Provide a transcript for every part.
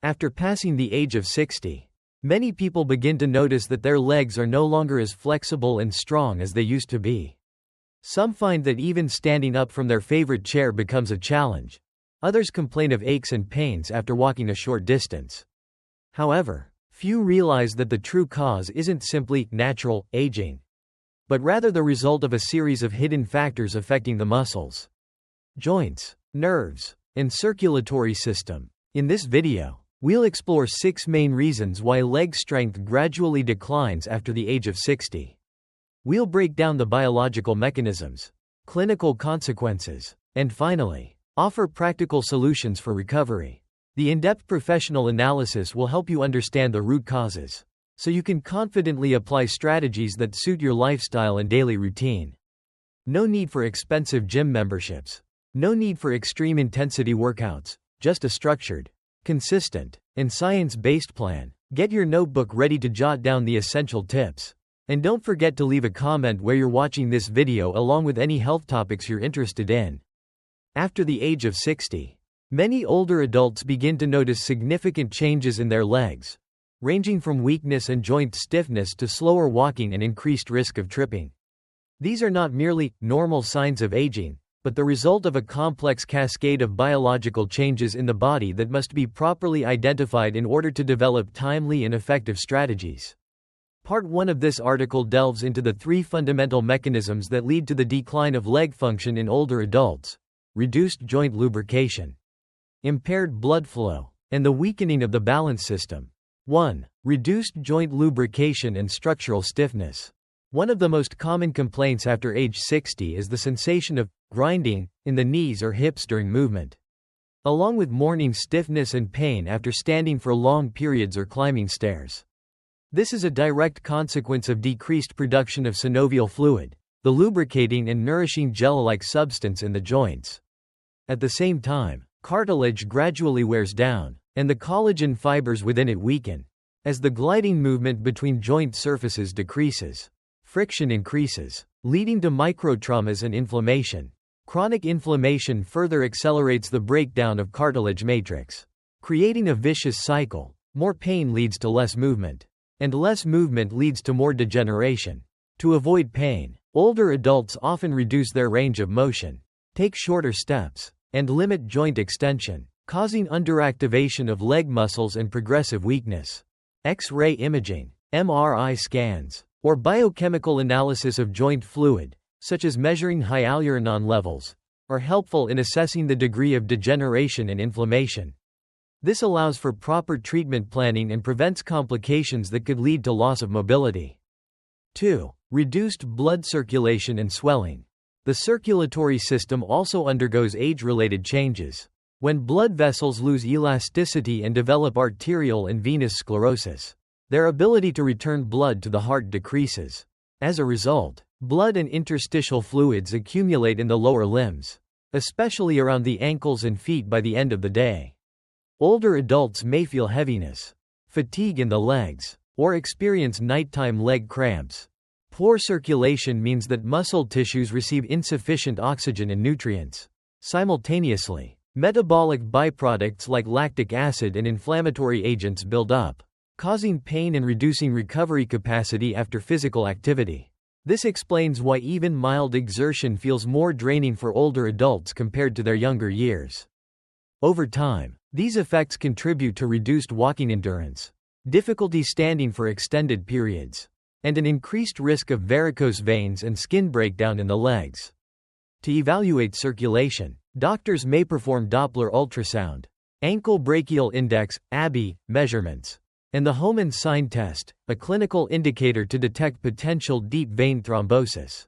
After passing the age of 60, many people begin to notice that their legs are no longer as flexible and strong as they used to be. Some find that even standing up from their favorite chair becomes a challenge. Others complain of aches and pains after walking a short distance. However, few realize that the true cause isn't simply natural aging, but rather the result of a series of hidden factors affecting the muscles, joints, nerves, and circulatory system. In this video, we'll explore 6 main reasons why leg strength gradually declines after the age of 60. We'll break down the biological mechanisms, clinical consequences, and finally, offer practical solutions for recovery. The in-depth professional analysis will help you understand the root causes, so you can confidently apply strategies that suit your lifestyle and daily routine. No need for expensive gym memberships. No need for extreme intensity workouts, just a structured, consistent, and science-based plan. Get your notebook ready to jot down the essential tips. And don't forget to leave a comment where you're watching this video along with any health topics you're interested in. After the age of 60, many older adults begin to notice significant changes in their legs, ranging from weakness and joint stiffness to slower walking and increased risk of tripping. These are not merely normal signs of aging, but the result of a complex cascade of biological changes in the body that must be properly identified in order to develop timely and effective strategies. Part 1 of this article delves into the 3 fundamental mechanisms that lead to the decline of leg function in older adults: reduced joint lubrication, impaired blood flow, and the weakening of the balance system. 1. Reduced joint lubrication and structural stiffness. One of the most common complaints after age 60 is the sensation of grinding in the knees or hips during movement, along with morning stiffness and pain after standing for long periods or climbing stairs. This is a direct consequence of decreased production of synovial fluid, the lubricating and nourishing gel-like substance in the joints. At the same time, cartilage gradually wears down, and the collagen fibers within it weaken. As the gliding movement between joint surfaces decreases, friction increases, leading to microtraumas and inflammation. Chronic inflammation further accelerates the breakdown of cartilage matrix, creating a vicious cycle. More pain leads to less movement, and less movement leads to more degeneration. To avoid pain, older adults often reduce their range of motion, take shorter steps, and limit joint extension, causing underactivation of leg muscles and progressive weakness. X-ray imaging, MRI scans, or biochemical analysis of joint fluid, such as measuring hyaluronan levels, are helpful in assessing the degree of degeneration and inflammation. This allows for proper treatment planning and prevents complications that could lead to loss of mobility. 2. Reduced blood circulation and swelling. The circulatory system also undergoes age-related changes. When blood vessels lose elasticity and develop arterial and venous sclerosis, their ability to return blood to the heart decreases. As a result, blood and interstitial fluids accumulate in the lower limbs, especially around the ankles and feet by the end of the day. Older adults may feel heaviness, fatigue in the legs, or experience nighttime leg cramps. Poor circulation means that muscle tissues receive insufficient oxygen and nutrients. Simultaneously, metabolic byproducts like lactic acid and inflammatory agents build up, causing pain and reducing recovery capacity after physical activity. This explains why even mild exertion feels more draining for older adults compared to their younger years. Over time, these effects contribute to reduced walking endurance, difficulty standing for extended periods, and an increased risk of varicose veins and skin breakdown in the legs. To evaluate circulation, doctors may perform Doppler ultrasound, ankle brachial index (ABI) measurements, and the Hohmann sign test, a clinical indicator to detect potential deep vein thrombosis.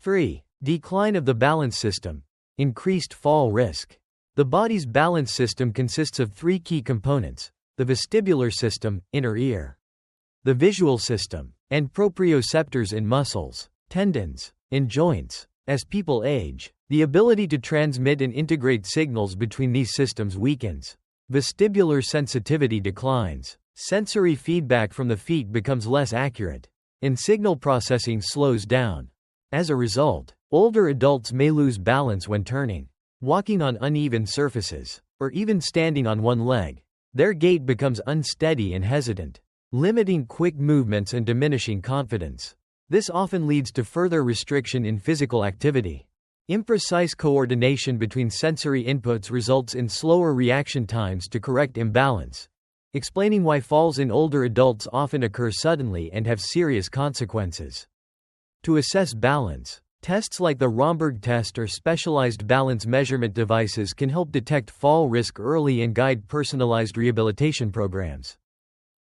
3. Decline of the balance system. Increased fall risk. The body's balance system consists of 3 key components: the vestibular system, inner ear, the visual system, and proprioceptors in muscles, tendons, and joints. As people age, the ability to transmit and integrate signals between these systems weakens. Vestibular sensitivity declines. Sensory feedback from the feet becomes less accurate, and signal processing slows down. As a result, older adults may lose balance when turning, walking on uneven surfaces, or even standing on one leg. Their gait becomes unsteady and hesitant, limiting quick movements and diminishing confidence. This often leads to further restriction in physical activity. Imprecise coordination between sensory inputs results in slower reaction times to correct imbalance, explaining why falls in older adults often occur suddenly and have serious consequences. To assess balance, tests like the Romberg test or specialized balance measurement devices can help detect fall risk early and guide personalized rehabilitation programs.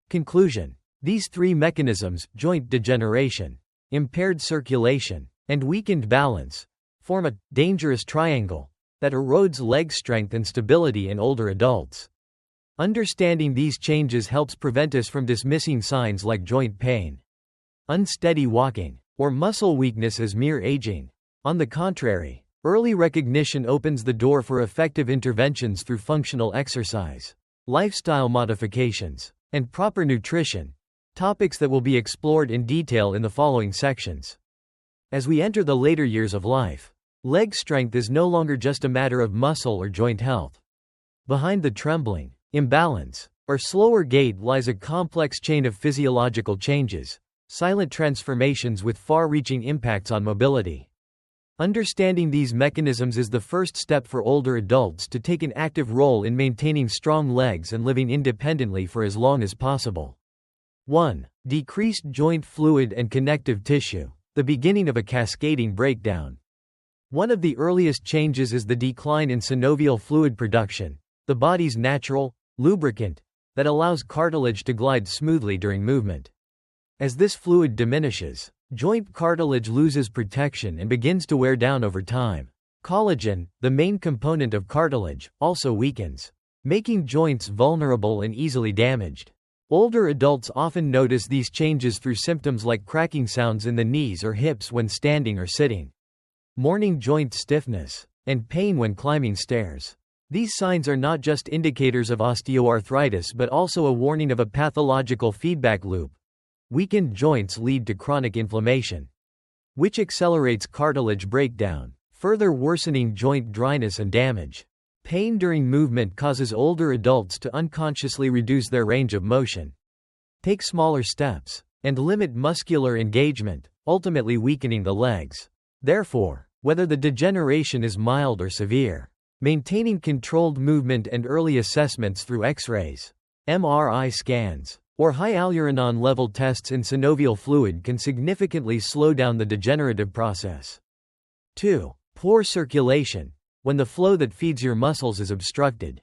Conclusion: these three mechanisms, joint degeneration, impaired circulation, and weakened balance, form a dangerous triangle that erodes leg strength and stability in older adults. Understanding these changes helps prevent us from dismissing signs like joint pain, unsteady walking, or muscle weakness as mere aging. On the contrary, early recognition opens the door for effective interventions through functional exercise, lifestyle modifications, and proper nutrition, topics that will be explored in detail in the following sections. As we enter the later years of life, leg strength is no longer just a matter of muscle or joint health. Behind the trembling, imbalance, or slower gait lies a complex chain of physiological changes, silent transformations with far-reaching impacts on mobility. Understanding these mechanisms is the first step for older adults to take an active role in maintaining strong legs and living independently for as long as possible. 1. Decreased joint fluid and connective tissue, the beginning of a cascading breakdown. One of the earliest changes is the decline in synovial fluid production, the body's natural lubricant that allows cartilage to glide smoothly during movement. As this fluid diminishes, joint cartilage loses protection and begins to wear down over time. Collagen, the main component of cartilage, also weakens, making joints vulnerable and easily damaged. Older adults often notice these changes through symptoms like cracking sounds in the knees or hips when standing or sitting, morning joint stiffness, and pain when climbing stairs. These signs are not just indicators of osteoarthritis but also a warning of a pathological feedback loop. Weakened joints lead to chronic inflammation, which accelerates cartilage breakdown, further worsening joint dryness and damage. Pain during movement causes older adults to unconsciously reduce their range of motion, take smaller steps, and limit muscular engagement, ultimately weakening the legs. Therefore, whether the degeneration is mild or severe, maintaining controlled movement and early assessments through X-rays, MRI scans, or high allorenin level tests in synovial fluid can significantly slow down the degenerative process. 2. Poor circulation, when the flow that feeds your muscles is obstructed.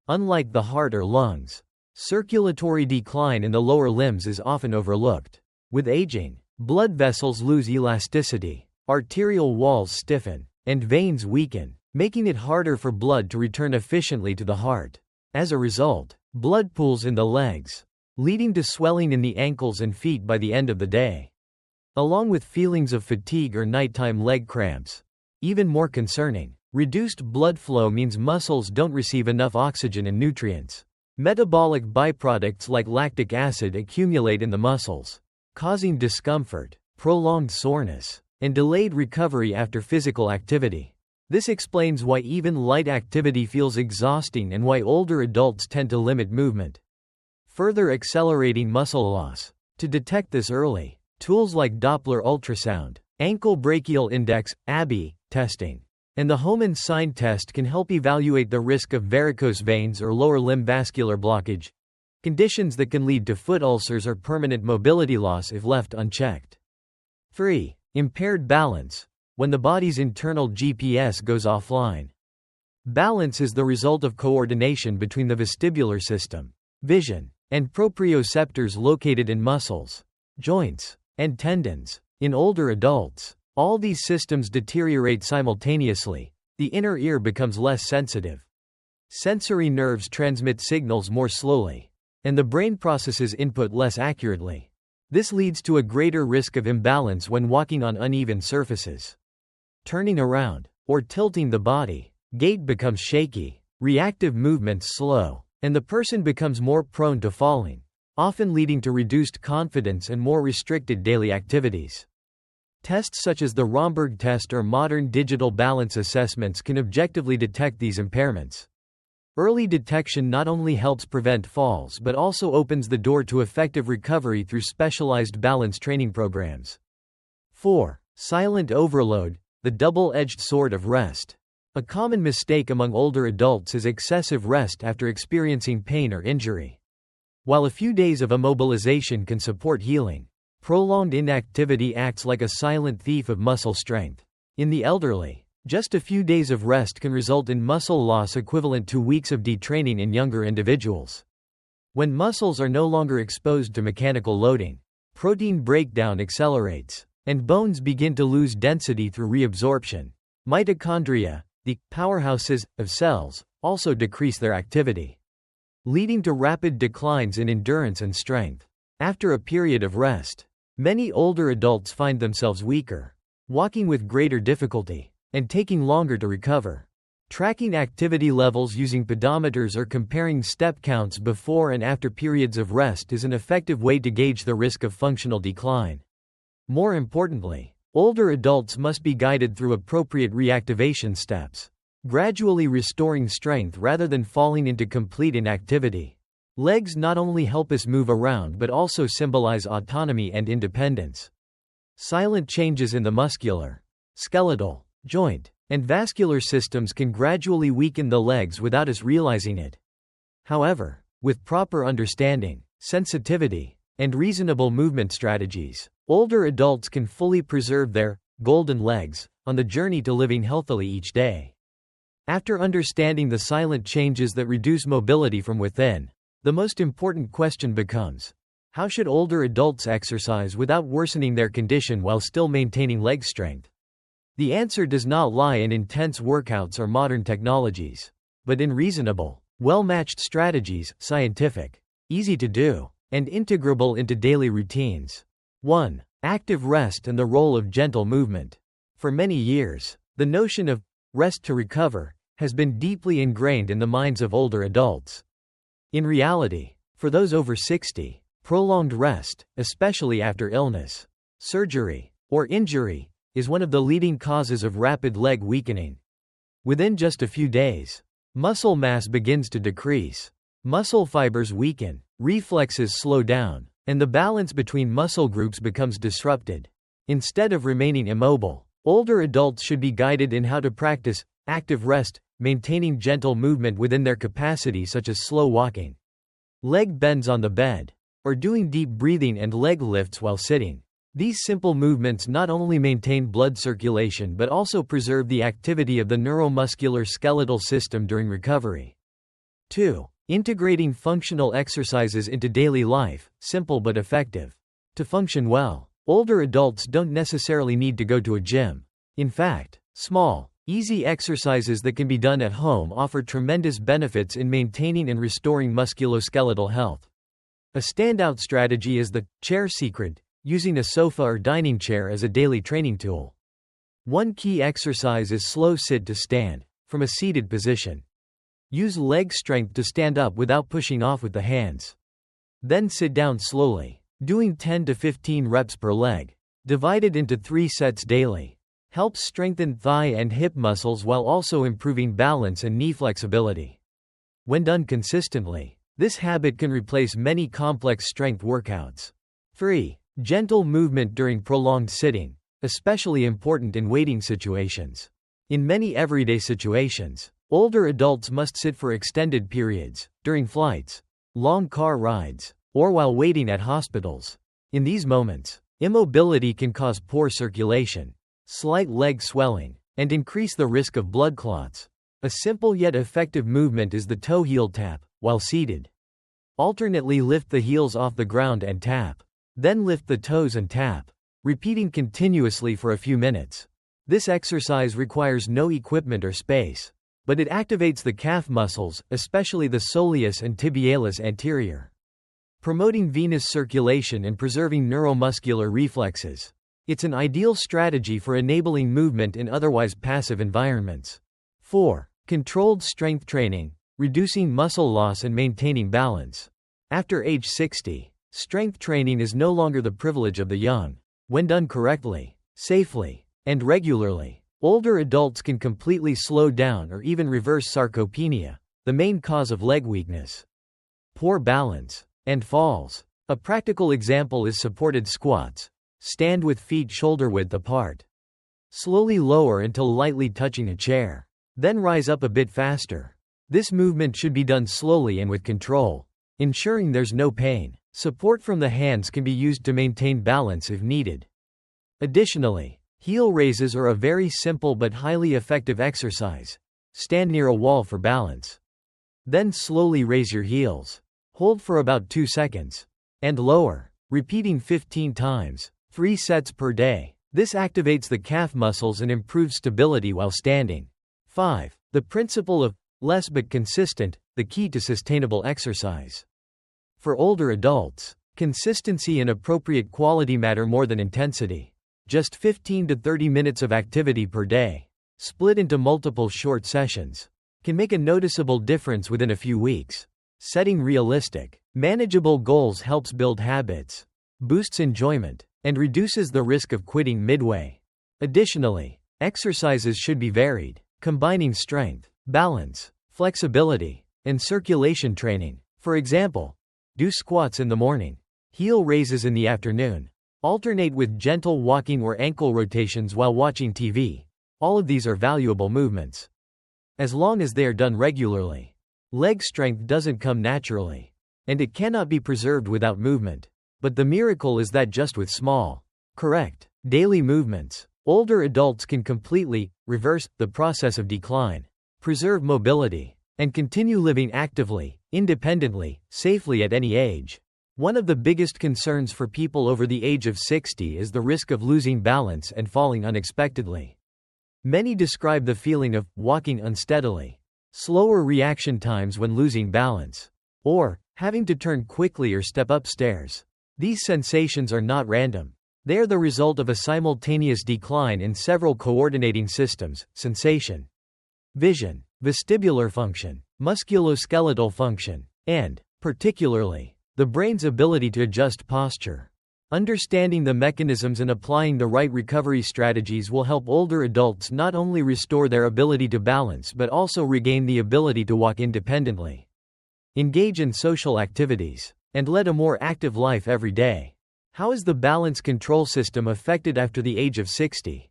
Unlike the heart or lungs, circulatory decline in the lower limbs is often overlooked. With aging, blood vessels lose elasticity, arterial walls stiffen, and veins weaken, making it harder for blood to return efficiently to the heart. As a result, blood pools in the legs, leading to swelling in the ankles and feet by the end of the day, along with feelings of fatigue or nighttime leg cramps. Even more concerning, reduced blood flow means muscles don't receive enough oxygen and nutrients. Metabolic byproducts like lactic acid accumulate in the muscles, causing discomfort, prolonged soreness, and delayed recovery after physical activity. This explains why even light activity feels exhausting and why older adults tend to limit movement, further accelerating muscle loss. To detect this early, tools like Doppler ultrasound, ankle brachial index (ABI) testing, and the Hohmann sign test can help evaluate the risk of varicose veins or lower limb vascular blockage, conditions that can lead to foot ulcers or permanent mobility loss if left unchecked. 3. Impaired balance, when the body's internal GPS goes offline. Balance is the result of coordination between the vestibular system, vision, and proprioceptors located in muscles, joints, and tendons. In older adults, all these systems deteriorate simultaneously. The inner ear becomes less sensitive. Sensory nerves transmit signals more slowly, and the brain processes input less accurately. This leads to a greater risk of imbalance when walking on uneven surfaces, turning around, or tilting the body. Gait becomes shaky, reactive movements slow, and the person becomes more prone to falling, often leading to reduced confidence and more restricted daily activities. Tests such as the Romberg test or modern digital balance assessments can objectively detect these impairments. Early detection not only helps prevent falls but also opens the door to effective recovery through specialized balance training programs. 4. Silent overload, the double-edged sword of rest. A common mistake among older adults is excessive rest after experiencing pain or injury. While a few days of immobilization can support healing, prolonged inactivity acts like a silent thief of muscle strength. In the elderly, just a few days of rest can result in muscle loss equivalent to weeks of detraining in younger individuals. When muscles are no longer exposed to mechanical loading, protein breakdown accelerates, and bones begin to lose density through reabsorption. Mitochondria, the powerhouses of cells, also decrease their activity, leading to rapid declines in endurance and strength. After a period of rest, many older adults find themselves weaker, walking with greater difficulty, and taking longer to recover. Tracking activity levels using pedometers or comparing step counts before and after periods of rest is an effective way to gauge the risk of functional decline. More importantly, older adults must be guided through appropriate reactivation steps, gradually restoring strength rather than falling into complete inactivity. Legs not only help us move around but also symbolize autonomy and independence. Silent changes in the muscular, skeletal, joint, and vascular systems can gradually weaken the legs without us realizing it. However, with proper understanding, sensitivity, and reasonable movement strategies, older adults can fully preserve their golden legs on the journey to living healthily each day. After understanding the silent changes that reduce mobility from within, the most important question becomes: how should older adults exercise without worsening their condition while still maintaining leg strength? The answer does not lie in intense workouts or modern technologies, but in reasonable, well-matched strategies, scientific, easy to do, and integrable into daily routines. 1. Active rest and the role of gentle movement. For many years, the notion of rest to recover has been deeply ingrained in the minds of older adults. In reality, for those over 60, prolonged rest, especially after illness, surgery, or injury, is one of the leading causes of rapid leg weakening. Within just a few days, muscle mass begins to decrease, muscle fibers weaken, reflexes slow down, and the balance between muscle groups becomes disrupted. Instead of remaining immobile, older adults should be guided in how to practice active rest, maintaining gentle movement within their capacity, such as slow walking, leg bends on the bed, or doing deep breathing and leg lifts while sitting. These simple movements not only maintain blood circulation but also preserve the activity of the neuromuscular skeletal system during recovery. 2. Integrating functional exercises into daily life, simple but effective. To function well, older adults don't necessarily need to go to a gym. In fact, small, easy exercises that can be done at home offer tremendous benefits in maintaining and restoring musculoskeletal health. A standout strategy is the chair secret, using a sofa or dining chair as a daily training tool. One key exercise is slow sit to stand, from a seated position. Use leg strength to stand up without pushing off with the hands. Then sit down slowly, doing 10 to 15 reps per leg, divided into 3 sets daily. Helps strengthen thigh and hip muscles while also improving balance and knee flexibility. When done consistently, this habit can replace many complex strength workouts. 3. Gentle movement during prolonged sitting, especially important in waiting situations. In many everyday situations, older adults must sit for extended periods, during flights, long car rides, or while waiting at hospitals. In these moments, immobility can cause poor circulation, slight leg swelling, and increase the risk of blood clots. A simple yet effective movement is the toe heel tap, while seated. Alternately lift the heels off the ground and tap. Then lift the toes and tap, repeating continuously for a few minutes. This exercise requires no equipment or space, but it activates the calf muscles, especially the soleus and tibialis anterior, promoting venous circulation and preserving neuromuscular reflexes. It's an ideal strategy for enabling movement in otherwise passive environments. 4. Controlled strength training, reducing muscle loss and maintaining balance. After age 60, strength training is no longer the privilege of the young. When done correctly, safely, and regularly, older adults can completely slow down or even reverse sarcopenia, the main cause of leg weakness. Poor balance and falls. A practical example is supported squats. Stand with feet shoulder width apart. Slowly lower until lightly touching a chair. Then rise up a bit faster. This movement should be done slowly and with control, ensuring there's no pain. Support from the hands can be used to maintain balance if needed. Additionally, heel raises are a very simple but highly effective exercise. Stand near a wall for balance. Then slowly raise your heels. Hold for about 2 seconds. And lower, repeating 15 times, 3 sets per day. This activates the calf muscles and improves stability while standing. 5. The principle of less but consistent, the key to sustainable exercise. For older adults, consistency and appropriate quality matter more than intensity. Just 15 to 30 minutes of activity per day, split into multiple short sessions, can make a noticeable difference within a few weeks. Setting realistic, manageable goals helps build habits, boosts enjoyment, and reduces the risk of quitting midway. Additionally, exercises should be varied, combining strength, balance, flexibility, and circulation training. For example, do squats in the morning, heel raises in the afternoon. Alternate with gentle walking or ankle rotations while watching TV. All of these are valuable movements, as long as they are done regularly. Leg strength doesn't come naturally, and it cannot be preserved without movement. But the miracle is that just with small, correct, daily movements, older adults can completely reverse the process of decline, preserve mobility, and continue living actively, independently, safely at any age. One of the biggest concerns for people over the age of 60 is the risk of losing balance and falling unexpectedly. Many describe the feeling of walking unsteadily, slower reaction times when losing balance, or having to turn quickly or step up stairs. These sensations are not random. They are the result of a simultaneous decline in several coordinating systems: sensation, vision, vestibular function, musculoskeletal function, and, particularly, the brain's ability to adjust posture. Understanding the mechanisms and applying the right recovery strategies will help older adults not only restore their ability to balance but also regain the ability to walk independently, engage in social activities, and lead a more active life every day. How is the balance control system affected after the age of 60?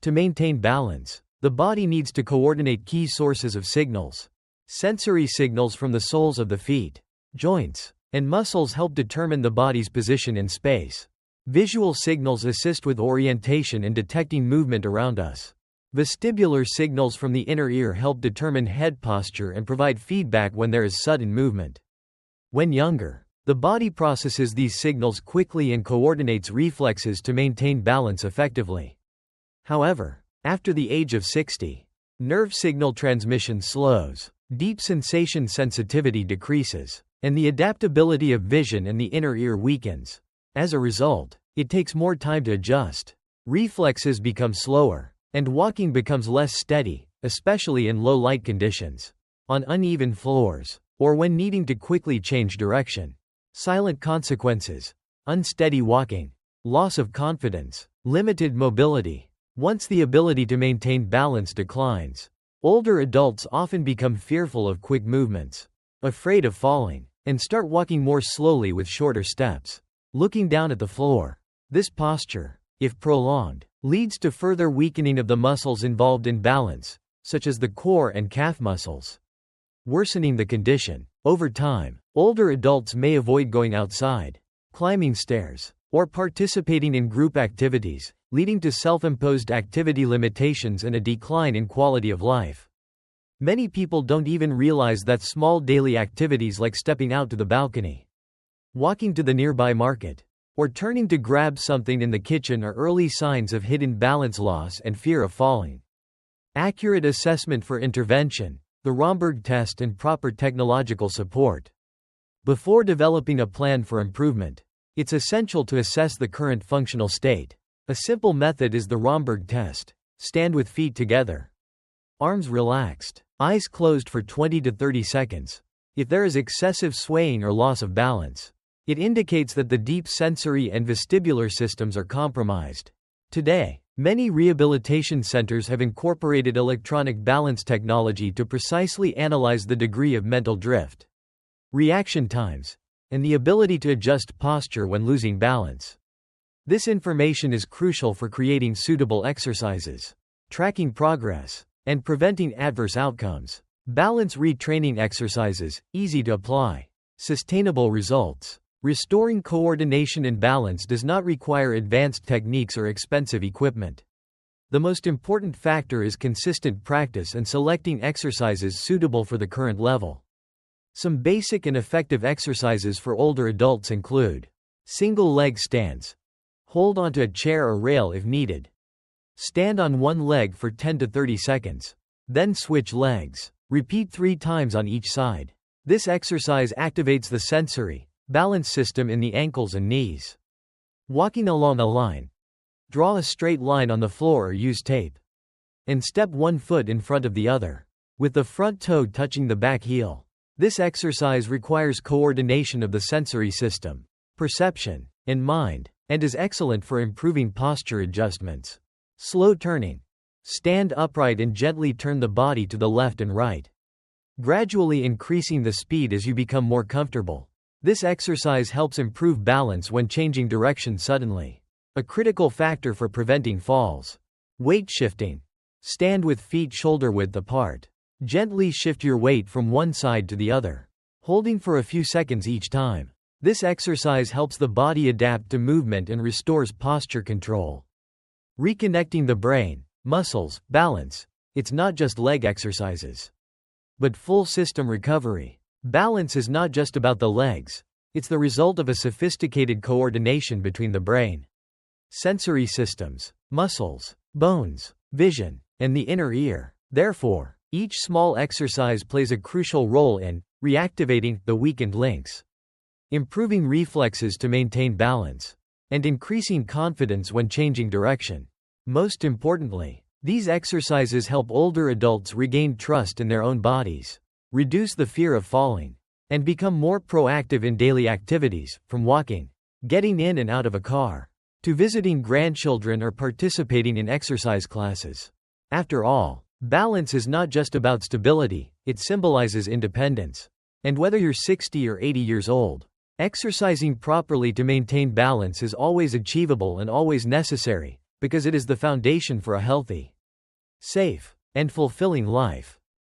To maintain balance, the body needs to coordinate key sources of signals. Sensory signals from the soles of the feet, joints, and muscles help determine the body's position in space. Visual signals assist with orientation and detecting movement around us. Vestibular signals from the inner ear help determine head posture and provide feedback when there is sudden movement. When younger, the body processes these signals quickly and coordinates reflexes to maintain balance effectively. However, after the age of 60, nerve signal transmission slows, deep sensation sensitivity decreases, and the adaptability of vision and the inner ear weakens. As a result, it takes more time to adjust. Reflexes become slower, and walking becomes less steady, especially in low light conditions, on uneven floors, or when needing to quickly change direction. Silent consequences: unsteady walking, loss of confidence, limited mobility. Once the ability to maintain balance declines, older adults often become fearful of quick movements, afraid of falling, and start walking more slowly with shorter steps, looking down at the floor. This posture, if prolonged, leads to further weakening of the muscles involved in balance, such as the core and calf muscles, worsening the condition. Over time, older adults may avoid going outside, climbing stairs, or participating in group activities, leading to self-imposed activity limitations and a decline in quality of life. Many people don't even realize that small daily activities like stepping out to the balcony, walking to the nearby market, or turning to grab something in the kitchen are early signs of hidden balance loss and fear of falling. Accurate assessment for intervention, the Romberg test, and proper technological support. Before developing a plan for improvement, it's essential to assess the current functional state. A simple method is the Romberg test. Stand with feet together, arms relaxed, eyes closed for 20 to 30 seconds. If there is excessive swaying or loss of balance, it indicates that the deep sensory and vestibular systems are compromised. Today, Many rehabilitation centers have incorporated electronic balance technology to precisely analyze the degree of mental drift, reaction times, and the ability to adjust posture when losing balance. This information is crucial for creating suitable exercises, tracking progress, and preventing adverse outcomes. Balance retraining exercises, easy to apply, sustainable results. Restoring coordination and balance does not require advanced techniques or expensive equipment. The most important factor is consistent practice and selecting exercises suitable for the current level. Some basic and effective exercises for older adults include single leg stands. Hold onto a chair or rail if needed. Stand on one leg for 10 to 30 seconds. Then switch legs. Repeat 3 times on each side. This exercise activates the sensory balance system in the ankles and knees. Walking along a line. Draw a straight line on the floor or use tape. And step one foot in front of the other, with the front toe touching the back heel. This exercise requires coordination of the sensory system, perception, and mind, and is excellent for improving posture adjustments. Slow turning. Stand upright and gently turn the body to the left and right, gradually increasing the speed as you become more comfortable. This exercise helps improve balance when changing direction suddenly, a critical factor for preventing falls. Weight shifting. Stand with feet shoulder width apart. Gently shift your weight from one side to the other, holding for a few seconds each time. This exercise helps the body adapt to movement and restores posture control. Reconnecting the brain, muscles, balance. It's not just leg exercises, but full system recovery. Balance is not just about the legs, it's the result of a sophisticated coordination between the brain, sensory systems, muscles, bones, vision, and the inner ear. Therefore, each small exercise plays a crucial role in reactivating the weakened links, improving reflexes to maintain balance, and increasing confidence when changing direction. Most importantly, these exercises help older adults regain trust in their own bodies, reduce the fear of falling, and become more proactive in daily activities, from walking, getting in and out of a car, to visiting grandchildren or participating in exercise classes. After all, balance is not just about stability, it symbolizes independence. And whether you're 60 or 80 years old, exercising properly to maintain balance is always achievable and always necessary, because it is the foundation for a healthy, safe, and fulfilling life.